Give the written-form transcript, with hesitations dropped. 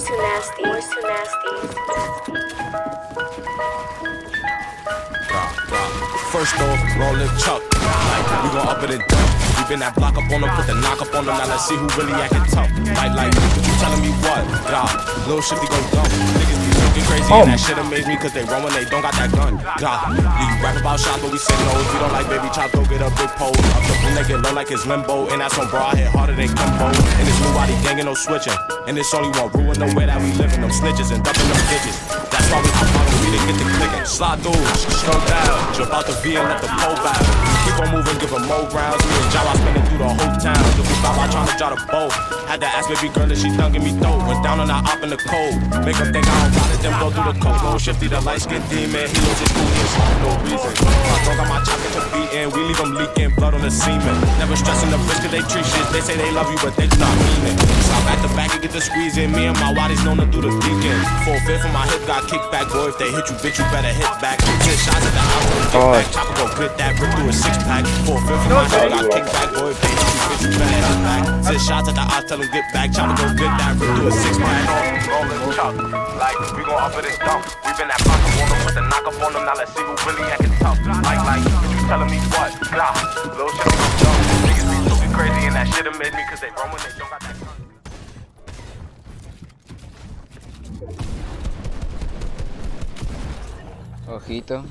too nasty. Boys too nasty. First off, long live Chuck. We gon' up it and down. We been that block up on them, put the knock up on them. Now let's see who really acting tough. Like, what you telling me what? Little shifty gon' dump. Niggas be talking crazy and that shit amaze me cause they run when they don't got that gun. You rap about shots but we say no. We don't like baby chops, go get a big pole. Up the boom, they get low like it's limbo. And that's on bra, I hit harder than Kimbo. And this new body gang and no switching. And it's only one rule in the way that we living. Them snitches and dumping them digits. That's why we hop on the beat and get the clicking. Slide through, slow down. Jump out the V and let the pole bow. Keep on moving, give them more rounds. Me and Jawa spinning through the whole town. If we stop out trying to draw the bow. Had to ask baby girl if she done give me dope. Went down on that op in the cold. Make them think I don't ride it, then blow through the coast. Go shifty, the light skin demon. He loses his school here for no reason. My dog got my chocolate to beating. We leave them leaking, blood on the semen. Never stressing the bitch cause they treat shit. They say they love you, but they do not mean it. Stop at the back and get the squeeze in. Me and my waddies known to do the weekend. 4-5 from my hip got kicked back. Boy, if they hit you, bitch, you better hit back. 10 shots at the house, get back. Chopper go grip that, rip through a 6-pack. 4-5 from my hip got kicked back. Boy, if they hit you, bitch, you better hit back. 10 shots at the house, tell them get back. Chopper go grip that, rip through a 6-pack. Rolling Chuck, like we gon' up for this dump. We been that block up on them, put the knock up on them. Now let's see who really acting tough. Like, what you telling me what? Little shit gon' dump. Niggas be looking crazy and that shit amaze me cause they run when they don't got that gun. Ojito.